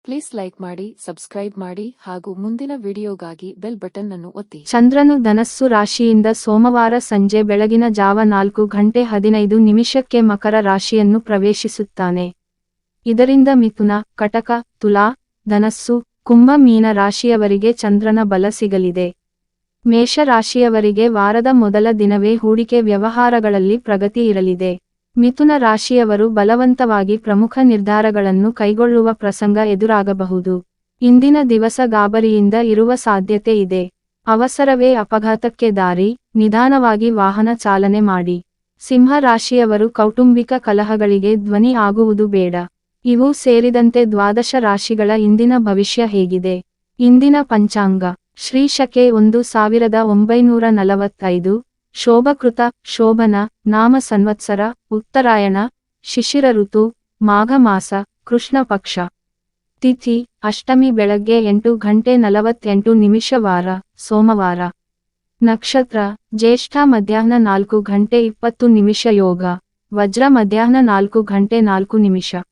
Please like ಮಾಡಿ, subscribe ಮಾಡಿ ಹಾಗೂ ಮುಂದಿನ ವಿಡಿಯೋಗಾಗಿ ಬೆಲ್ ಬಟನ್ ಅನ್ನು ಒತ್ತಿ. ಚಂದ್ರನು ಧನಸ್ಸು ರಾಶಿಯಿಂದ ಸೋಮವಾರ ಸಂಜೆ ಬೆಳಗಿನ ಜಾವ 4:15 ಮಕರ ರಾಶಿಯನ್ನು ಪ್ರವೇಶಿಸುತ್ತಾನೆ. ಇದರಿಂದ ಮಿಥುನ, ಕಟಕ, ತುಲಾ, ಧನಸ್ಸು, ಕುಂಭ, ಮೀನ ರಾಶಿಯವರಿಗೆ ಚಂದ್ರನ ಬಲ ಸಿಗಲಿದೆ. ಮೇಷ ರಾಶಿಯವರಿಗೆ ವಾರದ ಮೊದಲ ದಿನವೇ ಹೂಡಿಕೆ ವ್ಯವಹಾರಗಳಲ್ಲಿ ಪ್ರಗತಿ ಇರಲಿದೆ. ಮಿಥುನ ರಾಶಿಯವರು ಬಲವಂತವಾಗಿ ಪ್ರಮುಖ ನಿರ್ಧಾರಗಳನ್ನು ಕೈಗೊಳ್ಳುವ ಪ್ರಸಂಗ ಎದುರಾಗಬಹುದು. ಇಂದಿನ ದಿವಸ ಗಾಬರಿಯಿಂದ ಇರುವ ಸಾಧ್ಯತೆ ಇದೆ. ಅವಸರವೇ ಅಪಘಾತಕ್ಕೆ ದಾರಿ, ನಿಧಾನವಾಗಿ ವಾಹನ ಚಾಲನೆ ಮಾಡಿ. ಸಿಂಹ ರಾಶಿಯವರು ಕೌಟುಂಬಿಕ ಕಲಹಗಳಿಗೆ ಧ್ವನಿ ಆಗುವುದು ಬೇಡ. ಇವು ಸೇರಿದಂತೆ ದ್ವಾದಶ ರಾಶಿಗಳ ಇಂದಿನ ಭವಿಷ್ಯ ಹೇಗಿದೆ? ಇಂದಿನ ಪಂಚಾಂಗ ಶ್ರೀ ಶಕೆ 1945, ಶೋಭಕೃತ, ಶೋಭನ, ನಾಮ ಸಂವತ್ಸರ, ಉತ್ತರಾಯಣ, ಶಿಶಿರ ಋತು, ಮಾಘ ಮಾಸ, ಕೃಷ್ಣ ಪಕ್ಷ. ತಿಥಿ ಅಷ್ಟಮಿ ಬೆಳಗ್ಗೆ 8:48 ವಾರ, ಸೋಮವಾರ. ನಕ್ಷತ್ರ ಜ್ಯೇಷ್ಠ ಮಧ್ಯಾಹ್ನ 4:20 ಯೋಗ, ವಜ್ರ ಮಧ್ಯಾಹ್ನ 4:04.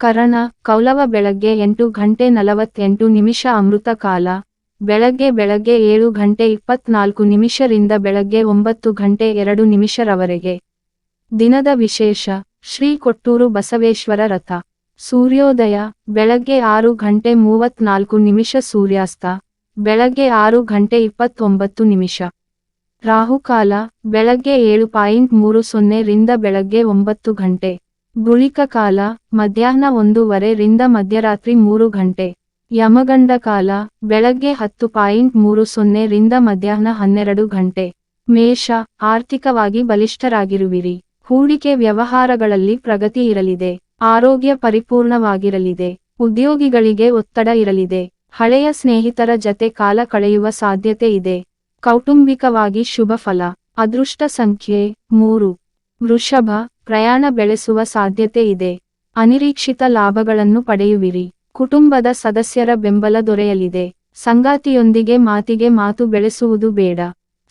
ಕರಣ ಕೌಲವ ಬೆಳಗ್ಗೆ 8:48 ಅಮೃತ ಕಾಲ, ಬೆಳಗ್ಗೆ 7:24 ರಿಂದ ಬೆಳಗ್ಗೆ 9:02 ರವರೆಗೆ. ದಿನದ ವಿಶೇಷ ಶ್ರೀ ಕೊಟ್ಟೂರು ಬಸವೇಶ್ವರ ರಥ. ಸೂರ್ಯೋದಯ ಬೆಳಗ್ಗೆ 6:34 ಸೂರ್ಯಾಸ್ತ ಬೆಳಗ್ಗೆ 6:29. ರಾಹುಕಾಲ ಬೆಳಗ್ಗೆ 7:30 ರಿಂದ ಬೆಳಗ್ಗೆ 9 ಗಂಟೆ. ಗುಳಿಕ ಕಾಲ ಮಧ್ಯಾಹ್ನ 1:00 ರಿಂದ ಮಧ್ಯರಾತ್ರಿ 3 ಗಂಟೆ. ಯಮಗಂಡ ಕಾಲ ಬೆಳಗ್ಗೆ 10:30 ರಿಂದ ಮಧ್ಯಾಹ್ನ 12 ಗಂಟೆ. ಮೇಷ ಆರ್ಥಿಕವಾಗಿ ಬಲಿಷ್ಠರಾಗಿರುವಿರಿ. ಹೂಡಿಕೆ ವ್ಯವಹಾರಗಳಲ್ಲಿ ಪ್ರಗತಿ ಇರಲಿದೆ. ಆರೋಗ್ಯ ಪರಿಪೂರ್ಣವಾಗಿರಲಿದೆ. ಉದ್ಯೋಗಿಗಳಿಗೆ ಒತ್ತಡ ಇರಲಿದೆ. ಹಳೆಯ ಸ್ನೇಹಿತರ ಜತೆ ಕಾಲ ಕಳೆಯುವ ಸಾಧ್ಯತೆ ಇದೆ. ಕೌಟುಂಬಿಕವಾಗಿ ಶುಭ ಫಲ. ಅದೃಷ್ಟ ಸಂಖ್ಯೆ 3. ವೃಷಭ ಪ್ರಯಾಣ ಬೆಳೆಸುವ ಸಾಧ್ಯತೆ ಇದೆ. ಅನಿರೀಕ್ಷಿತ ಲಾಭಗಳನ್ನು ಪಡೆಯುವಿರಿ. ಕುಟುಂಬದ ಸದಸ್ಯರ ಬೆಂಬಲ ದೊರೆಯಲಿದೆ. ಸಂಗಾತಿಯೊಂದಿಗೆ ಮಾತಿಗೆ ಮಾತು ಬೆಳೆಸುವುದು ಬೇಡ.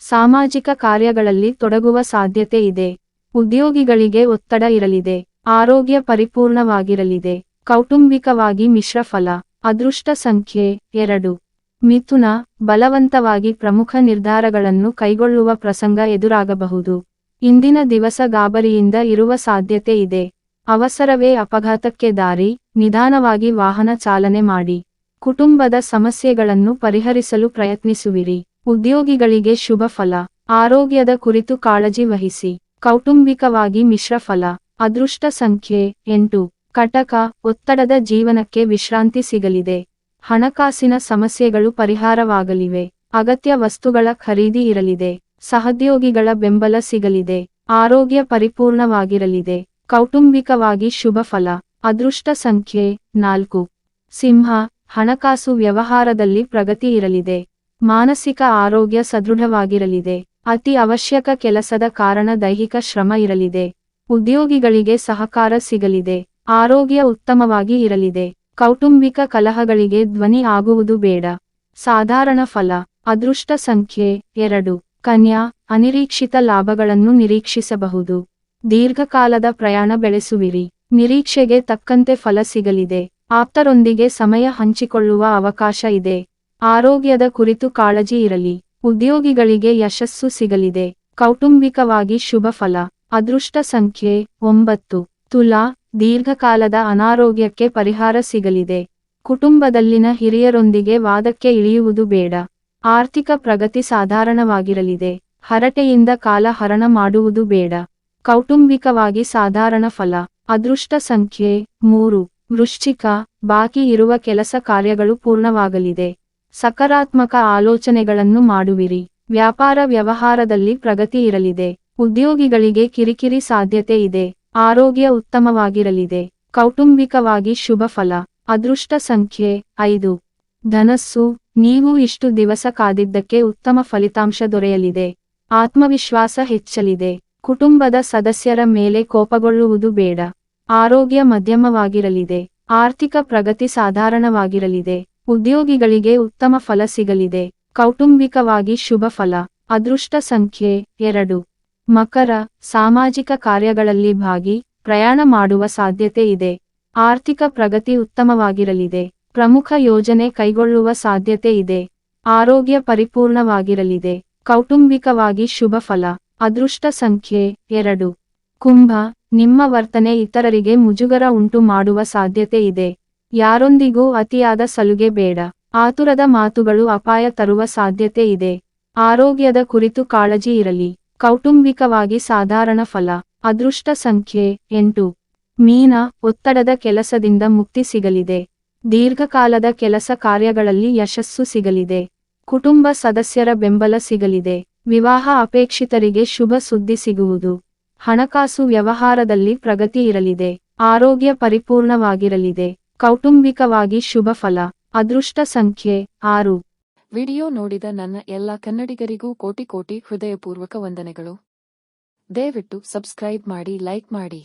ಸಾಮಾಜಿಕ ಕಾರ್ಯಗಳಲ್ಲಿ ತೊಡಗುವ ಸಾಧ್ಯತೆ ಇದೆ. ಉದ್ಯೋಗಿಗಳಿಗೆ ಒತ್ತಡ ಇರಲಿದೆ. ಆರೋಗ್ಯ ಪರಿಪೂರ್ಣವಾಗಿರಲಿದೆ. ಕೌಟುಂಬಿಕವಾಗಿ ಮಿಶ್ರ ಫಲ. ಅದೃಷ್ಟ ಸಂಖ್ಯೆ 2. ಮಿಥುನ ಬಲವಂತವಾಗಿ ಪ್ರಮುಖ ನಿರ್ಧಾರಗಳನ್ನು ಕೈಗೊಳ್ಳುವ ಪ್ರಸಂಗ ಎದುರಾಗಬಹುದು. ಇಂದಿನ ದಿವಸ ಗಾಬರಿಯಿಂದ ಇರುವ ಸಾಧ್ಯತೆ ಇದೆ. ಅವಸರವೇ ಅಪಘಾತಕ್ಕೆ ದಾರಿ, ನಿಧಾನವಾಗಿ ವಾಹನ ಚಾಲನೆ ಮಾಡಿ. ಕುಟುಂಬದ ಸಮಸ್ಯೆಗಳನ್ನು ಪರಿಹರಿಸಲು ಪ್ರಯತ್ನಿಸುವಿರಿ. ಉದ್ಯೋಗಿಗಳಿಗೆ ಶುಭ ಫಲ. ಆರೋಗ್ಯದ ಕುರಿತು ಕಾಳಜಿ ವಹಿಸಿ. ಕೌಟುಂಬಿಕವಾಗಿ ಮಿಶ್ರ ಫಲ. ಅದೃಷ್ಟ ಸಂಖ್ಯೆ 8. ಕಟಕ ಒತ್ತಡದ ಜೀವನಕ್ಕೆ ವಿಶ್ರಾಂತಿ ಸಿಗಲಿದೆ. ಹಣಕಾಸಿನ ಸಮಸ್ಯೆಗಳು ಪರಿಹಾರವಾಗಲಿವೆ. ಅಗತ್ಯ ವಸ್ತುಗಳ ಖರೀದಿ ಇರಲಿದೆ. ಸಹೋದ್ಯೋಗಿಗಳ ಬೆಂಬಲ ಸಿಗಲಿದೆ. ಆರೋಗ್ಯ ಪರಿಪೂರ್ಣವಾಗಿರಲಿದೆ. ಕೌಟುಂಬಿಕವಾಗಿ ಶುಭ ಫಲ. ಅದೃಷ್ಟ ಸಂಖ್ಯೆ 4. ಸಿಂಹ ಹಣಕಾಸು ವ್ಯವಹಾರದಲ್ಲಿ ಪ್ರಗತಿ ಇರಲಿದೆ. ಮಾನಸಿಕ ಆರೋಗ್ಯ ಸದೃಢವಾಗಿರಲಿದೆ. ಅತಿ ಅವಶ್ಯಕ ಕೆಲಸದ ಕಾರಣ ದೈಹಿಕ ಶ್ರಮ ಇರಲಿದೆ. ಉದ್ಯೋಗಿಗಳಿಗೆ ಸಹಕಾರ ಸಿಗಲಿದೆ. ಆರೋಗ್ಯ ಉತ್ತಮವಾಗಿ ಇರಲಿದೆ. ಕೌಟುಂಬಿಕ ಕಲಹಗಳಿಗೆ ಧ್ವನಿ ಆಗುವುದು ಬೇಡ. ಸಾಧಾರಣ ಫಲ. ಅದೃಷ್ಟ ಸಂಖ್ಯೆ 2. ಕನ್ಯಾ ಅನಿರೀಕ್ಷಿತ ಲಾಭಗಳನ್ನು ನಿರೀಕ್ಷಿಸಬಹುದು. ದೀರ್ಘಕಾಲದ ಪ್ರಯಾಣ ಬೆಳೆಸುವಿರಿ. ನಿರೀಕ್ಷೆಗೆ ತಕ್ಕಂತೆ ಫಲ ಸಿಗಲಿದೆ. ಆಪ್ತರೊಂದಿಗೆ ಸಮಯ ಹಂಚಿಕೊಳ್ಳುವ ಅವಕಾಶ ಇದೆ. ಆರೋಗ್ಯದ ಕುರಿತು ಕಾಳಜಿ ಇರಲಿ. ಉದ್ಯೋಗಿಗಳಿಗೆ ಯಶಸ್ಸು ಸಿಗಲಿದೆ. ಕೌಟುಂಬಿಕವಾಗಿ ಶುಭ ಫಲ. ಅದೃಷ್ಟ ಸಂಖ್ಯೆ 9. ತುಲಾ ದೀರ್ಘಕಾಲದ ಅನಾರೋಗ್ಯಕ್ಕೆ ಪರಿಹಾರ ಸಿಗಲಿದೆ. ಕುಟುಂಬದಲ್ಲಿನ ಹಿರಿಯರೊಂದಿಗೆ ವಾದಕ್ಕೆ ಇಳಿಯುವುದು ಬೇಡ. ಆರ್ಥಿಕ ಪ್ರಗತಿ ಸಾಧಾರಣವಾಗಿರಲಿದೆ. ಹರಟೆಯಿಂದ ಕಾಲ ಹರಣ ಮಾಡುವುದು ಬೇಡ. ಕೌಟುಂಬಿಕವಾಗಿ ಸಾಧಾರಣ ಫಲ. ಅದೃಷ್ಟ ಸಂಖ್ಯೆ 3. ವೃಶ್ಚಿಕ ಬಾಕಿ ಇರುವ ಕೆಲಸ ಕಾರ್ಯಗಳು ಪೂರ್ಣವಾಗಲಿದೆ. ಸಕಾರಾತ್ಮಕ ಆಲೋಚನೆಗಳನ್ನು ಮಾಡುವಿರಿ. ವ್ಯಾಪಾರ ವ್ಯವಹಾರದಲ್ಲಿ ಪ್ರಗತಿ ಇರಲಿದೆ. ಉದ್ಯೋಗಿಗಳಿಗೆ ಕಿರಿಕಿರಿ ಸಾಧ್ಯತೆ ಇದೆ. ಆರೋಗ್ಯ ಉತ್ತಮವಾಗಿರಲಿದೆ. ಕೌಟುಂಬಿಕವಾಗಿ ಶುಭ ಫಲ. ಅದೃಷ್ಟ ಸಂಖ್ಯೆ 5. ಧನಸ್ಸು ನೀವು ಇಷ್ಟು ದಿವಸ ಕಾದಿದ್ದಕ್ಕೆ ಉತ್ತಮ ಫಲಿತಾಂಶ ದೊರೆಯಲಿದೆ. ಆತ್ಮವಿಶ್ವಾಸ ಹೆಚ್ಚಲಿದೆ. ಕುಟುಂಬದ ಸದಸ್ಯರ ಮೇಲೆ ಕೋಪಗೊಳ್ಳುವುದು ಬೇಡ. ಆರೋಗ್ಯ ಮಧ್ಯಮವಾಗಿರಲಿದೆ. ಆರ್ಥಿಕ ಪ್ರಗತಿ ಸಾಧಾರಣವಾಗಿರಲಿದೆ. ಉದ್ಯೋಗಿಗಳಿಗೆ ಉತ್ತಮ ಫಲ ಸಿಗಲಿದೆ. ಕೌಟುಂಬಿಕವಾಗಿ ಶುಭ ಫಲ. ಅದೃಷ್ಟ ಸಂಖ್ಯೆ 2. ಮಕರ ಸಾಮಾಜಿಕ ಕಾರ್ಯಗಳಲ್ಲಿ ಭಾಗಿ, ಪ್ರಯಾಣ ಮಾಡುವ ಸಾಧ್ಯತೆ ಇದೆ. ಆರ್ಥಿಕ ಪ್ರಗತಿ ಉತ್ತಮವಾಗಿರಲಿದೆ. ಪ್ರಮುಖ ಯೋಜನೆ ಕೈಗೊಳ್ಳುವ ಸಾಧ್ಯತೆ ಇದೆ. ಆರೋಗ್ಯ ಪರಿಪೂರ್ಣವಾಗಿರಲಿದೆ. ಕೌಟುಂಬಿಕವಾಗಿ ಶುಭ ಫಲ. ಅದೃಷ್ಟ ಸಂಖ್ಯೆ 2. ಕುಂಭ, ನಿಮ್ಮ ವರ್ತನೆ ಇತರರಿಗೆ ಮುಜುಗರ ಉಂಟು ಮಾಡುವ ಸಾಧ್ಯತೆ ಇದೆ. ಯಾರೊಂದಿಗೂ ಅತಿಯಾದ ಸಲುಗೆ ಬೇಡ. ಆತುರದ ಮಾತುಗಳು ಅಪಾಯ ತರುವ ಸಾಧ್ಯತೆ ಇದೆ. ಆರೋಗ್ಯದ ಕುರಿತು ಕಾಳಜಿ ಇರಲಿ. ಕೌಟುಂಬಿಕವಾಗಿ ಸಾಧಾರಣ ಫಲ. ಅದೃಷ್ಟ ಸಂಖ್ಯೆ 8. ಮೀನ, ಒತ್ತಡದ ಕೆಲಸದಿಂದ ಮುಕ್ತಿ ಸಿಗಲಿದೆ. ದೀರ್ಘಕಾಲದ ಕೆಲಸ ಕಾರ್ಯಗಳಲ್ಲಿ ಯಶಸ್ಸು ಸಿಗಲಿದೆ. ಕುಟುಂಬ ಸದಸ್ಯರ ಬೆಂಬಲ ಸಿಗಲಿದೆ. ವಿವಾಹ ಅಪೇಕ್ಷಿತರಿಗೆ ಶುಭ ಸುದ್ದಿ ಸಿಗುವುದು. ಹಣಕಾಸು ವ್ಯವಹಾರದಲ್ಲಿ ಪ್ರಗತಿ ಇರಲಿದೆ. ಆರೋಗ್ಯ ಪರಿಪೂರ್ಣವಾಗಿರಲಿದೆ. ಕೌಟುಂಬಿಕವಾಗಿ ಶುಭ ಫಲ. ಅದೃಷ್ಟ ಸಂಖ್ಯೆ 6. ವಿಡಿಯೋ ನೋಡಿದ ನನ್ನ ಎಲ್ಲ ಕನ್ನಡಿಗರಿಗೂ ಕೋಟಿ ಕೋಟಿ ಹೃದಯಪೂರ್ವಕ ವಂದನೆಗಳು. ದಯವಿಟ್ಟು ಸಬ್ಸ್ಕ್ರೈಬ್ ಮಾಡಿ, ಲೈಕ್ ಮಾಡಿ.